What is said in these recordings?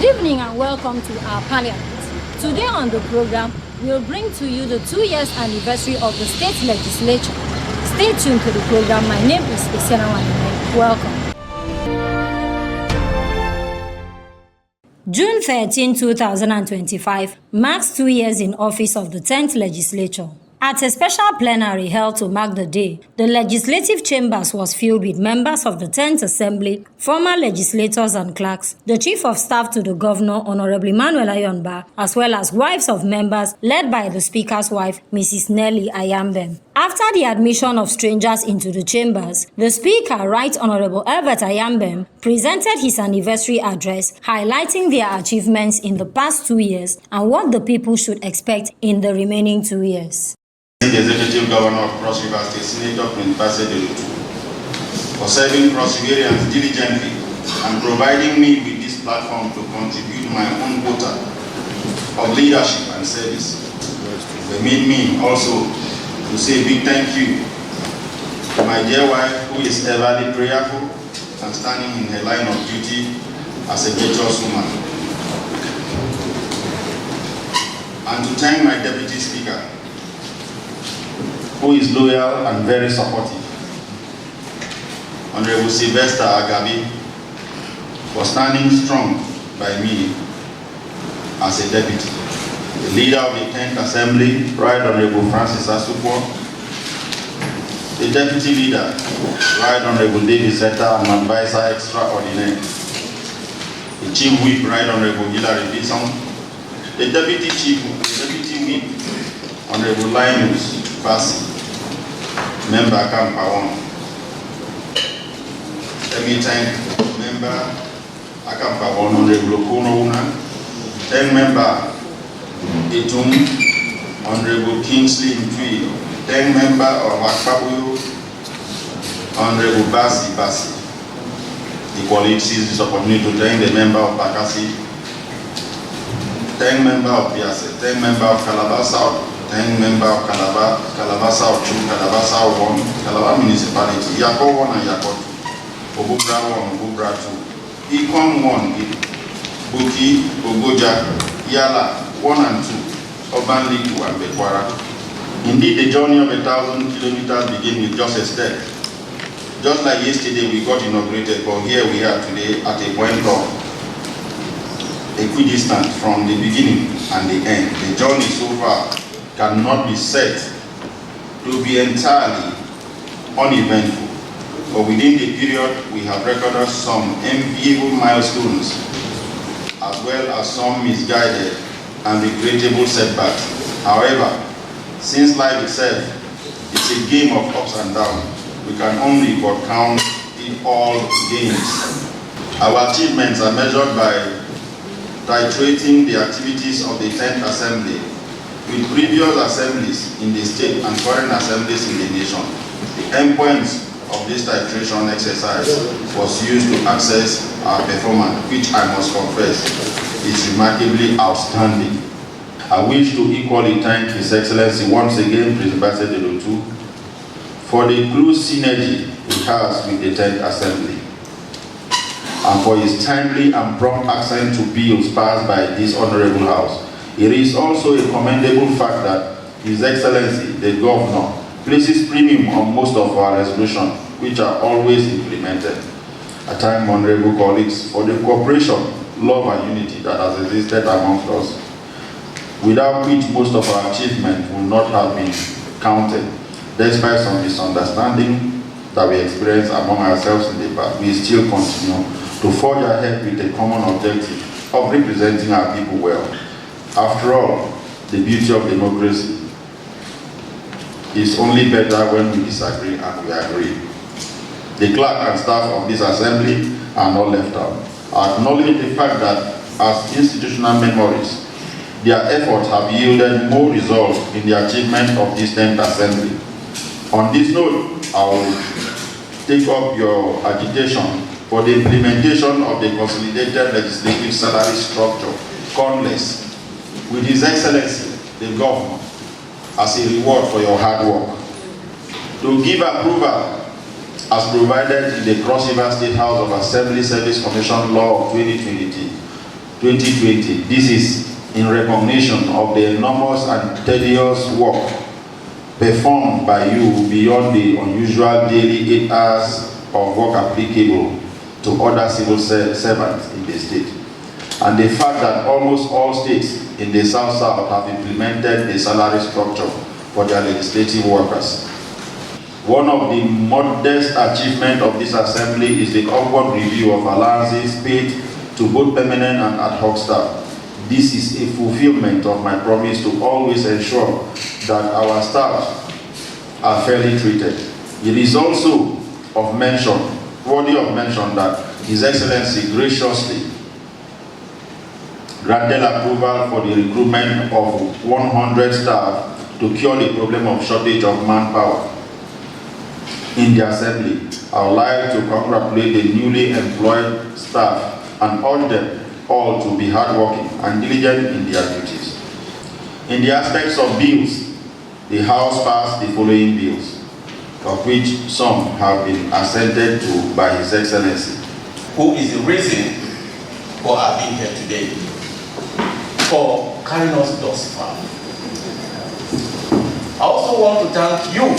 Good evening and welcome to our parliament. Today on the program, we'll bring to you the 2 years anniversary of the state legislature. Stay tuned to the program. My name is Isena Wanime. Welcome. June 13, 2025 marks 2 years in office of the 10th legislature. At a special plenary held to mark the day, the legislative chambers was filled with members of the 10th Assembly, former legislators and clerks, the Chief of Staff to the Governor, Honorable Emmanuel Ayonba, as well as wives of members led by the Speaker's wife, Mrs. Nelly Ayambem. After the admission of strangers into the chambers, the Speaker, Right Honorable Herbert Ayambem, presented his anniversary address, highlighting their achievements in the past 2 years and what the people should expect in the remaining 2 years. The Executive Governor of Cross River State, Senator Prince Bassey Delotu, for serving Cross Riverians diligently and providing me with this platform to contribute my own quota of leadership and service. Permit me also to say a big thank you to my dear wife, who is everly prayerful and standing in her line of duty as a virtuous woman. And to thank my Deputy Speaker, who is loyal and very supportive, Honorable Sylvester Agabi, for standing strong by me as a deputy. The leader of the 10th Assembly, Right Honorable Francis Asukwo, the deputy leader, Right Honorable David Zeta, and advisor extraordinaire, the chief whip, Right Honorable Hilary Bison, the deputy whip, Honorable Linus Bassey, Member Akampawon. Let me thank Member Akampawon, Honorable Okono Una, thank Member Etum, Honorable Kingsley Ntui, thank Member of Akpabuyo, Honorable Bassey. Equally seize this opportunity to thank the Member of Bakassi, thank Member of Biase, thank Member of Calabar South, 10 member of Calabar South 2, Calabar South 1, Calabar Municipality, Yako 1 and Yako 2, Obubra 1, Obubra 2, Ikon 1, Buki, Ogoja, Yala 1 and 2, Urban Liku and Bekwara. Indeed, the journey of 1,000 kilometers begins with just a step. Just like yesterday we got inaugurated, but here we are today at a point of equidistant from the beginning and the end. The journey so far cannot be said to be entirely uneventful, but within the period we have recorded some enviable milestones as well as some misguided and regrettable setbacks. However, since life itself is a game of ups and downs, we can only but count it all gains. Our achievements are measured by titrating the activities of the 10th Assembly with previous assemblies in the state and foreign assemblies in the nation. The endpoint of this titration exercise was used to assess our performance, which I must confess is remarkably outstanding. I wish to equally thank His Excellency once again, Prince Bassey Delotu, for the close synergy he has with the 10th Assembly, and for his timely and prompt accent to bills passed by this honorable House. It is also a commendable fact that His Excellency, the Governor, places premium on most of our resolutions, which are always implemented. I thank honorable colleagues for the cooperation, love and unity that has existed amongst us, without which most of our achievements would not have been counted. Despite some misunderstanding that we experienced among ourselves in the past, we still continue to forge ahead with the common objective of representing our people well. After all, the beauty of democracy is only better when we disagree and we agree. The clerk and staff of this assembly are not left out. I acknowledge the fact that as institutional memories, their efforts have yielded more results in the achievement of this 10th Assembly. On this note, I will take up your agitation for the implementation of the Consolidated Legislative Salary Structure, CONLES, with His Excellency, the Governor, as a reward for your hard work. To give approval as provided in the Cross River State House of Assembly Service Commission Law of 2020, 2020. This is in recognition of the enormous and tedious work performed by you beyond the unusual daily 8 hours of work applicable to other civil servants in the state, and the fact that almost all states in the South have implemented the salary structure for their legislative workers. One of the modest achievements of this assembly is the upward review of allowances paid to both permanent and ad hoc staff. This is a fulfillment of my promise to always ensure that our staff are fairly treated. It is also worthy of mention that His Excellency graciously granted approval for the recruitment of 100 staff to cure the problem of shortage of manpower in the assembly. I would like to congratulate the newly employed staff and urge them all to be hardworking and diligent in their duties. In the aspects of bills, the House passed the following bills, of which some have been assented to by His Excellency, who is the reason for our being here today, for carrying us thus far. I also want to thank you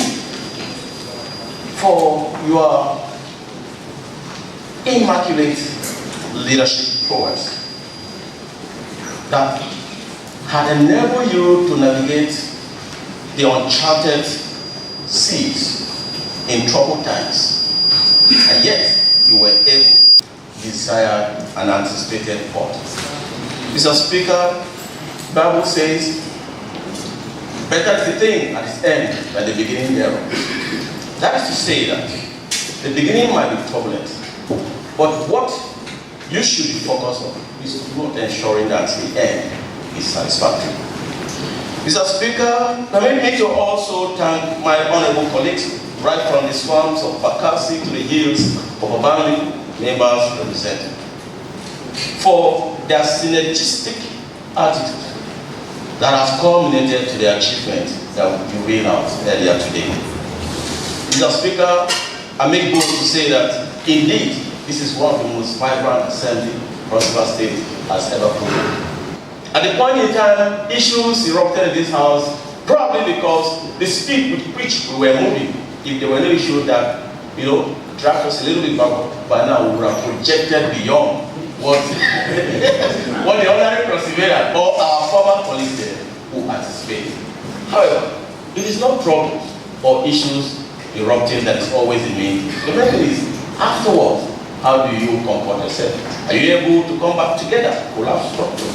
for your immaculate leadership prowess that had enabled you to navigate the uncharted seas in troubled times, and yet you were able to desire an anticipated port. Mr. Speaker, the Bible says, better is the thing at its end than the beginning thereof. That is to say that the beginning might be turbulent, but what you should be focused on is not ensuring that the end is satisfactory. Mr. Speaker, permit me to also thank my honorable colleagues, right from the swamps of Bakassi to the hills of Obamani, members represented, for their synergistic attitude that has culminated to the achievement that we read out earlier today. Mr. Speaker, I make bold to say that indeed this is one of the most vibrant assembly Cross River State has ever proven. At the point in time, issues erupted in this house, probably because the speed with which we were moving, if there were no issue that, dragged us a little bit back, by now we would have projected beyond what, what the ordinary perseverance or our former colleagues there who anticipate. However, it is not problems or issues erupting that is always the main. The main thing is, afterwards, how do you comport yourself? Are you able to come back together, collapse structure,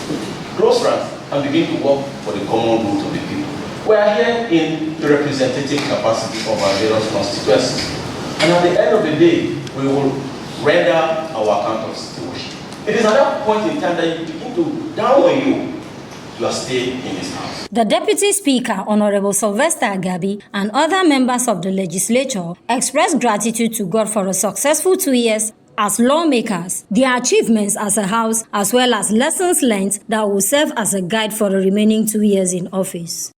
close ranks, and begin to work for the common good of the people? We are here in the representative capacity of our various constituencies. And at the end of the day, we will render our account of stewardship. It is at that point in time that you begin to down on you are staying in this house. The Deputy Speaker, Honorable Sylvester Agabi, and other members of the legislature expressed gratitude to God for a successful 2 years as lawmakers, their achievements as a house, as well as lessons learned that will serve as a guide for the remaining 2 years in office.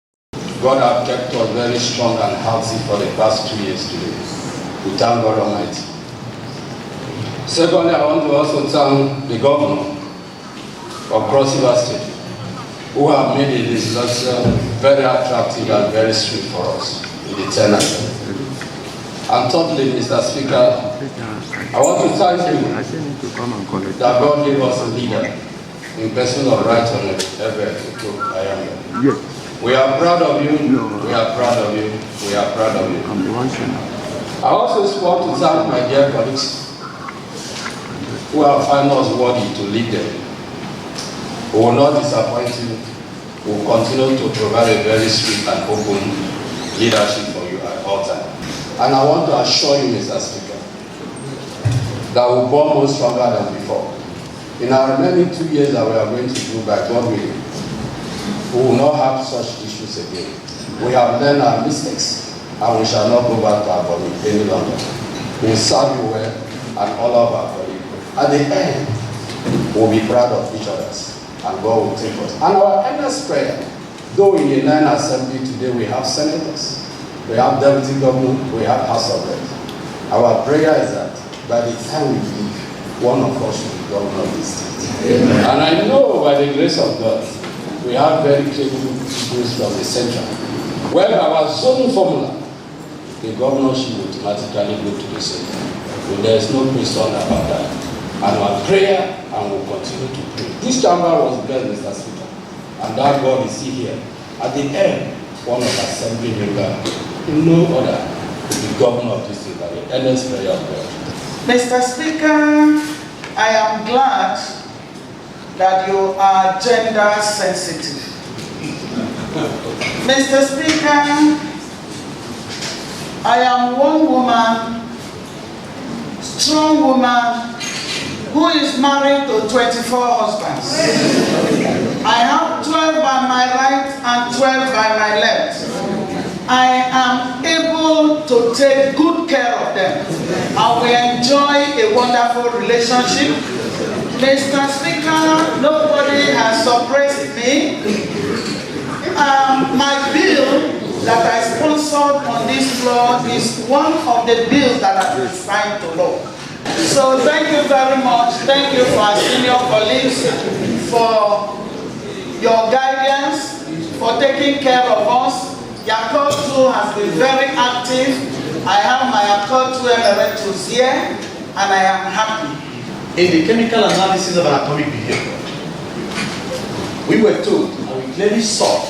God has kept us very strong and healthy for the past 2 years today. We thank God Almighty. Secondly, I want to also thank the governor of Cross River State, who have made the legislature very attractive and very sweet for us in the tenure. And thirdly, Mr. Speaker, I want to thank you that God gave us a leader in person of Right Honorable Everett Ayambe. We are proud of you, we are proud of you, we are proud of you. I also want to thank my dear colleagues who have found us worthy to lead them. We will not disappoint you. We will continue to provide a very sweet and open leadership for you at all times. And I want to assure you, Mr. Speaker, that we will born more stronger than before. In our remaining 2 years that we are going to do by God willing, we will not have such issues again. We have learned our mistakes, and we shall not go back to our body any longer. We will serve you well and all of our colleagues. At the end, we will be proud of each other, and God will take us. And our earnest prayer, though in the 9th Assembly today we have senators, we have deputy governor, we have House of Reps. Our prayer is that by the time we leave, one of us will be governor of this state. And I know by the grace of God, we have very capable people from the central. Well, our zoning formula, the governorship will automatically go to the center. So there is no question about that. And our prayer, and we'll continue to pray. This chamber was built, Mr. Speaker, and that God is still here. At the end, one of assembly members, no other, the governor of this state, the earnest prayer of God. Mr. Speaker, I am glad that you are gender sensitive. Mr. Speaker, I am one woman, strong woman, who is married to 24 husbands. I have 12 by my right and 12 by my left. I am able to take good care of them, and we enjoy a wonderful relationship. Mr. Speaker, nobody has suppressed me. My bill that I sponsored on this floor is one of the bills that has been signed to law. So thank you very much. Thank you for our senior colleagues for your guidance, for taking care of us. Accord 2 has been very active. I have my Accord 2 emeritus here, and I am happy. In the chemical analysis of atomic behavior, we were told, and we clearly saw,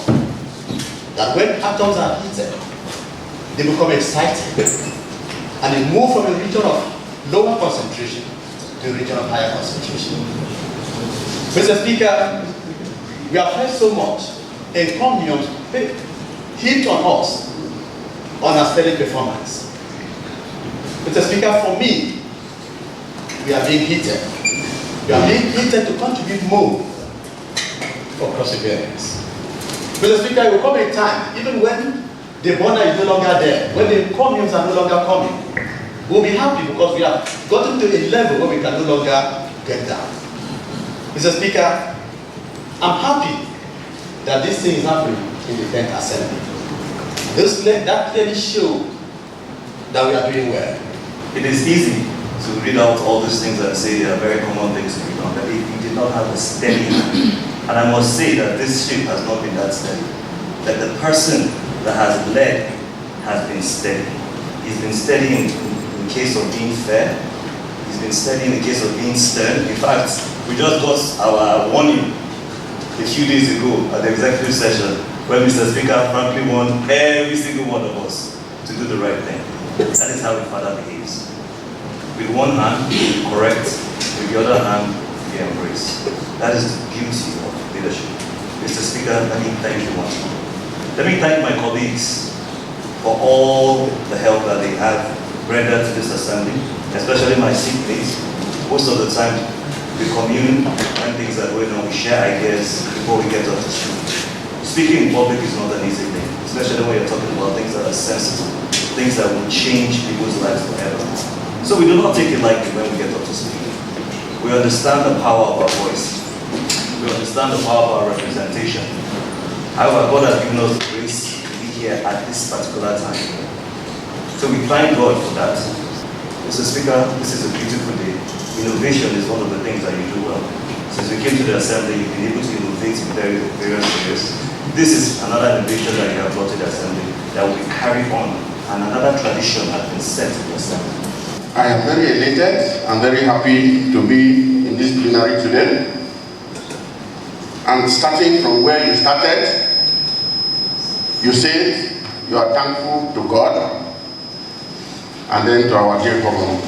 that when atoms are heated, they become excited, and they move from a region of lower concentration to a region of higher concentration. Mr. Speaker, we have heard so much encomiums heaped on us on our stellar performance. Mr. Speaker, for me, we are being heated. We are being heated to contribute more for perseverance. Mr. Speaker, it will come a time, even when the burner is no longer there, when the encomiums are no longer coming, we'll be happy because we have gotten to a level where we can no longer get down. Mr. Speaker, I'm happy that this thing is happening in the 10th Assembly. That clearly shows that we are doing well. It is easy to read out all these things and say they are very common things to be done, but if you did not have a steady hand, and I must say that this ship has not been that steady, that the person that has led has been steady. He's been steady in case of being fair, he's been steady in the case of being stern. In fact, we just got our warning a few days ago at the executive session where Mr. Speaker frankly warned every single one of us to do the right thing. That is how a father behaves. With one hand, correct, with the other hand, we embrace. That is the beauty of leadership. Mr. Speaker, let me thank you once more. Let me thank my colleagues for all the help that they have rendered to this assembly, especially my seatmates. Most of the time, we commune when things are going on, we share ideas before we get up to speak. Speaking in public is not an easy thing, especially when you're talking about things that are sensitive, things that will change people's lives forever. So we do not take it lightly when we get up to speak. We understand the power of our voice. We understand the power of our representation. However, God has given us the grace to be here at this particular time. So we thank God for that. Mr. Speaker, this is a beautiful day. Innovation is one of the things that you do well. Since we came to the Assembly, you've been able to innovate in various areas. This is another innovation that you have brought to the Assembly that will be carried on, and another tradition has been set in the Assembly. I am very elated and very happy to be in this plenary today. And starting from where you started, you said you are thankful to God and then to our dear governor.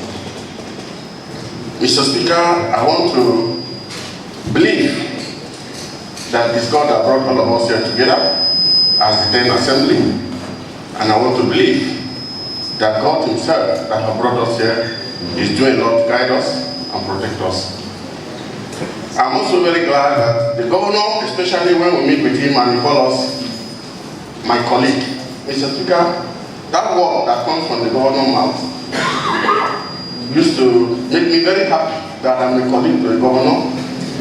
Mr. Speaker, I want to believe that it's God that brought all of us here together as the 10th Assembly, and I want to believe that God himself that has brought us here is doing a lot to guide us and protect us. I'm also very glad that the governor, especially when we meet with him and he calls us my colleague, Mr. Speaker, that word that comes from the governor's mouth used to make me very happy that I'm a colleague to the governor,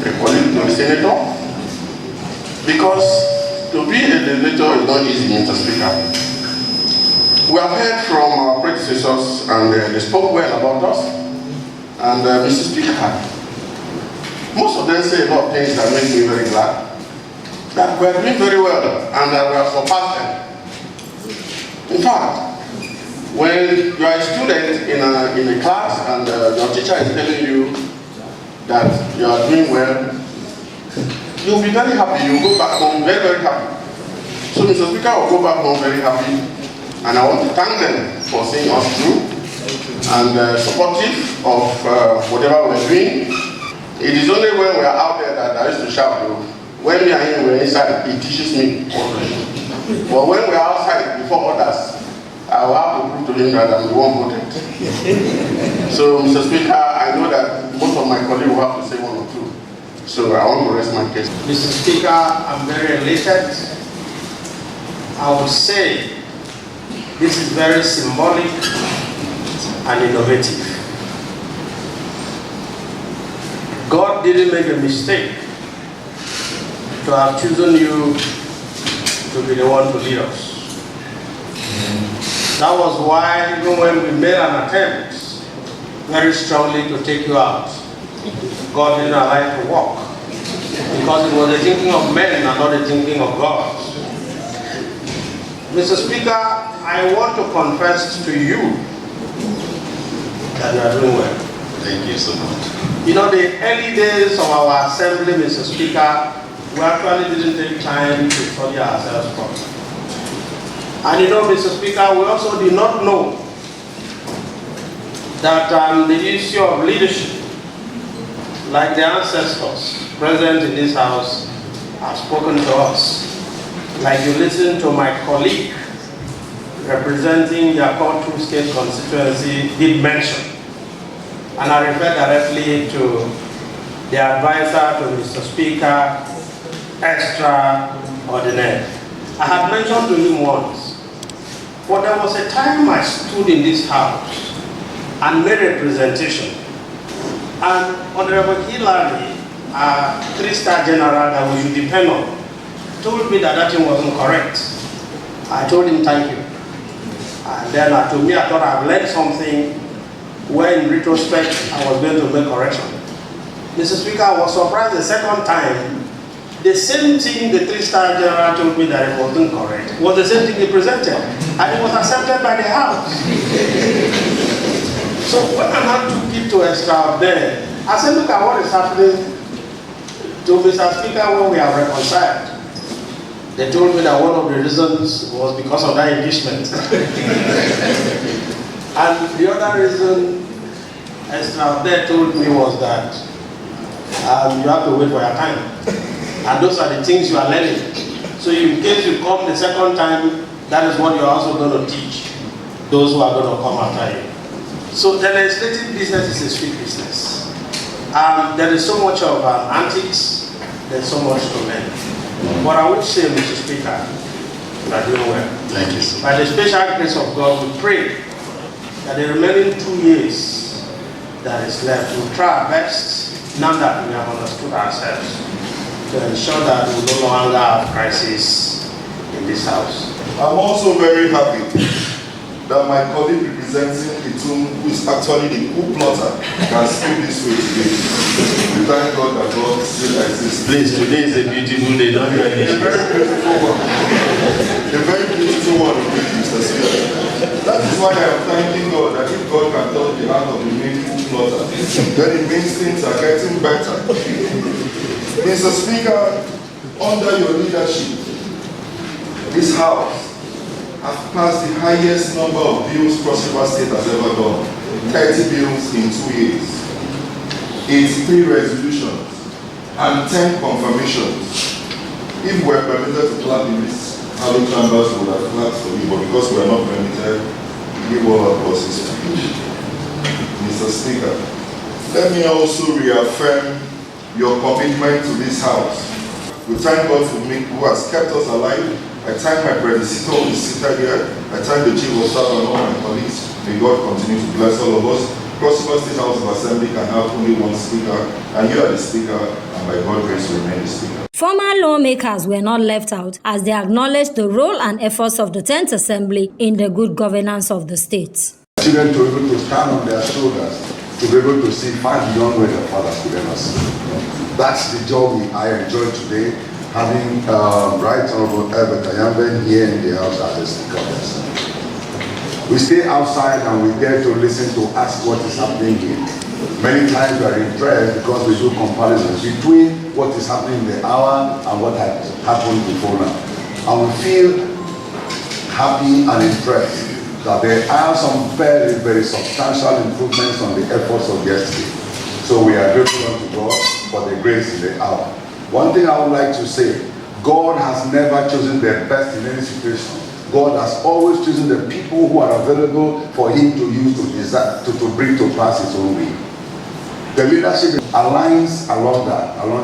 a colleague to the senator, because to be a legislator is not easy, Mr. Speaker. We have heard from our predecessors and they spoke well about us. And Mr. Speaker, Most of them say a lot of things that make me very glad. That we are doing very well and that we are surpassing. In fact, when you are a student in a class and your teacher is telling you that you are doing well, you'll be very happy. You'll go back home very, very happy. So Mr. Speaker will go back home very happy, and I want to thank them for seeing us through and supportive of whatever we're doing. It is only when we are out there that I used to shout. When we are in, we're inside, it teaches me. But when we are outside before others, I will have to prove to him that I'm the one voted. So, Mr. Speaker, I know that most of my colleagues will have to say one or two. So I want to rest my case. Mr. Speaker, I'm very elated. I would say this is very symbolic and innovative. God didn't make a mistake to have chosen you to be the one to lead us. That was why, even when we made an attempt very strongly to take you out, God didn't allow it to work. Because it was the thinking of men and not the thinking of God. Mr. Speaker, I want to confess to you that you are doing well. Thank you so much. You know, the early days of our assembly, Mr. Speaker, we actually didn't take time to study ourselves properly. And you know, Mr. Speaker, we also did not know that the issue of leadership, like the ancestors present in this house, have spoken to us. Like you listened to my colleague representing Yakotu State constituency did mention. And I refer directly to the advisor to Mr. Speaker, extraordinary. I had mentioned to him once, but there was a time I stood in this house and made a presentation. And Honorable Hillary, a 3-star general that we should depend on, told me that that thing wasn't correct. I told him thank you. And then to me, I thought I've learned something where in retrospect I was going to make correction. Mr. Speaker, I was surprised the second time. The same thing the 3-star general told me that it wasn't correct was the same thing he presented. And it was accepted by the House. So when I now took it to extraordinary, I said, look at what is happening to Mr. Speaker when we are reconciled. They told me that one of the reasons was because of that impeachment. And the other reason extraordinary told me was that you have to wait for your time. And those are the things you are learning. So in case you come the second time, that is what you're also going to teach those who are going to come after you. So the legislative business is a sweet business. There is so much of antics, there's so much to learn. But I would say, Mr. Speaker, you are doing well. Thank you so much. By the special grace of God, we pray that the remaining 2 years that is left, we'll try our best, now that we have understood ourselves, to ensure that we no longer have crisis in this house. I'm also very happy that my colleague representing Itum, who is actually the coup plotter, can speak this way today. We thank God that God still exists. Please, today is a beautiful day, don't you? A very beautiful one, Mr. Speaker. That is why I am thanking God that if God can touch the heart of the main coup plotter, then it means things are getting better. Mr. Speaker, under your leadership, this House has passed the highest number of bills Cross River State has ever done, 30 bills in 2 years, 83 resolutions, and 10 confirmations. If we were permitted to clap in this, our chambers would have clapped for you, but because we are not permitted, give all our bosses speech. Mr. Speaker, let me also reaffirm your commitment to this House. We thank God for me who has kept us alive. I thank my predecessor who is seated here. I thank the Chief of Staff and all my colleagues. May God continue to bless all of us. Cross River State House of Assembly can have only one Speaker, and you are the Speaker, and by God's grace will remain the Speaker. Former lawmakers were not left out as they acknowledged the role and efforts of the 10th Assembly in the good governance of the state. Children to be able to stand on their shoulders, to be able to see far beyond where their fathers could ever see. that's the job I enjoy today, having Right Honorable Herbert Ayambe here in the house as a speaker. We stay outside and we get to listen to ask what is happening here. Many times we are impressed because we do comparisons between what is happening in the hour and what has happened before now. And we feel happy and impressed that there are some very, very substantial improvements on the efforts of yesterday. So we are grateful unto God for the grace in the hour. One thing I would like to say, God has never chosen the best in any situation. God has always chosen the people who are available for him to use to bring to pass his own will. The leadership aligns along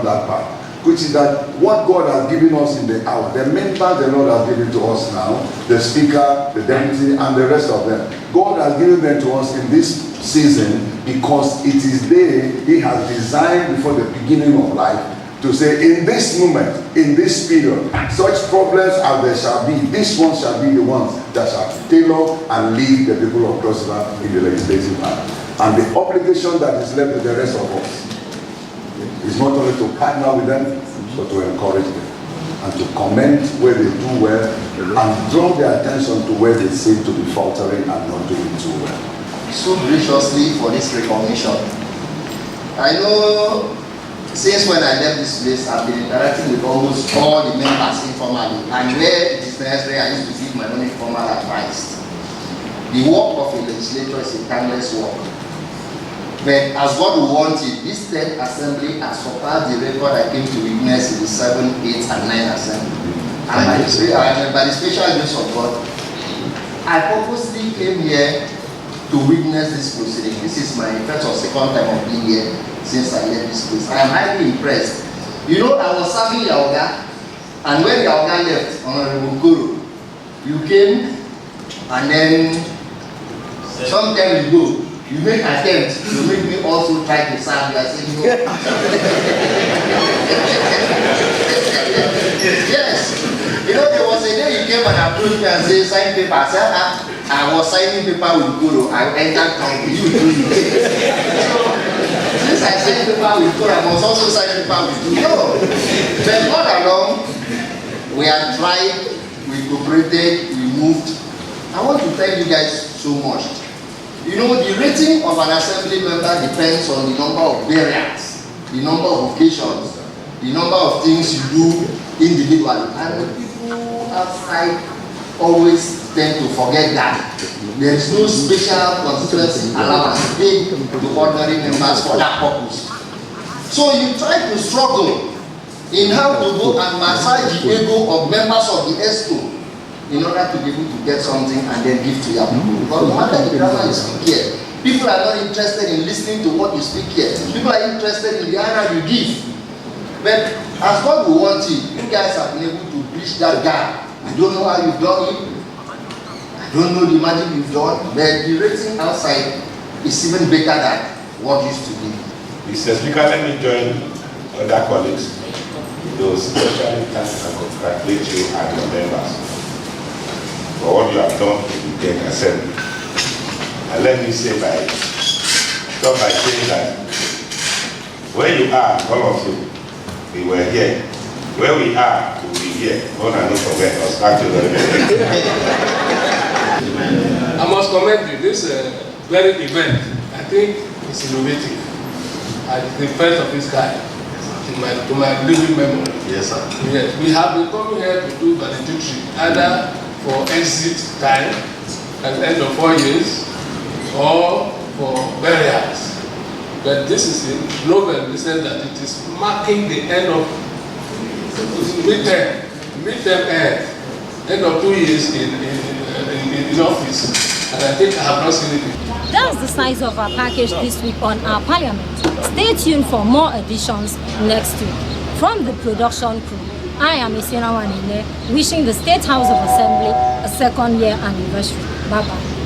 that path, which is that what God has given us in the hour, the members the Lord has given to us now, the speaker, the deputy, and the rest of them, God has given them to us in this season because it is there he has designed before the beginning of life to say, in this moment, in this period, such problems as there shall be, these ones shall be the ones that shall tailor and lead the people of Cross River in the legislative path. And the obligation that is left with the rest of us is not only to partner with them, but to encourage them and to comment where they do well and draw their attention to where they seem to be faltering and not doing too well. So graciously for this recognition. I know since when I left this place, I've been interacting with almost all the members informally, and where it is necessary, I used to give my own informal advice. The work of a legislature is a timeless work. But as God wanted, this 10th assembly has surpassed the record I came to witness in the 7, 8, and 9 assembly. And by the special grace of God, I purposely came here to witness this proceeding. This is my first or second time of being here since I left this place. I am highly impressed. You know, I was serving Yaoga, and when Yaoga left, Honorable Kuru, you came, and then some time ago, you make attempts to make me also try to serve you. I said, no. Yes. You know, there was a day you came and approached me and said, sign paper. I said, I was signing paper with Kuru. I entered town with you. So, since I signed paper with Kuru, I must also sign paper with you. No. But not alone, we have tried, we cooperated, we moved. I want to thank you guys so much. You know, the rating of an assembly member depends on the number of burials, the number of occasions, the number of things you do individually. And the people outside always tend to forget that. There is no special constituency allowance paid to ordinary members for that purpose. So you try to struggle in how to go and massage the ego of members of the ESCO in order to be able to get something and then give to your people. Because no matter the grammar you speak here, people are not interested in listening to what you speak here. People are interested in the honor you give. But as God will want it, you guys have been able to bridge that gap. I don't know how you've done it. I don't know the magic you've done. But the rating outside is even better than what used to be. Mr. Speaker, let me join other colleagues. Those especially thank and congratulate you and your members for what you have done in the assembly. And let me say start by saying that where you are, all of you, we were here. Where we are, we will be here. God and not forget us. Thank you very much. I must commend you. This very event, I think, is innovative. And it's the first of its kind. To my living memory. Yes, sir. Yes, we have been coming here to do valedictory, either for exit time at the end of 4 years or for burials. But this is a novel in the sense that it is marking the end of midterm end of 2 years in office. And I think I have not seen it. That's the size of our package this week on our parliament. Stay tuned for more editions next week. From the production crew, I am Isina Wanine, wishing the State House of Assembly a second year anniversary. Bye-bye.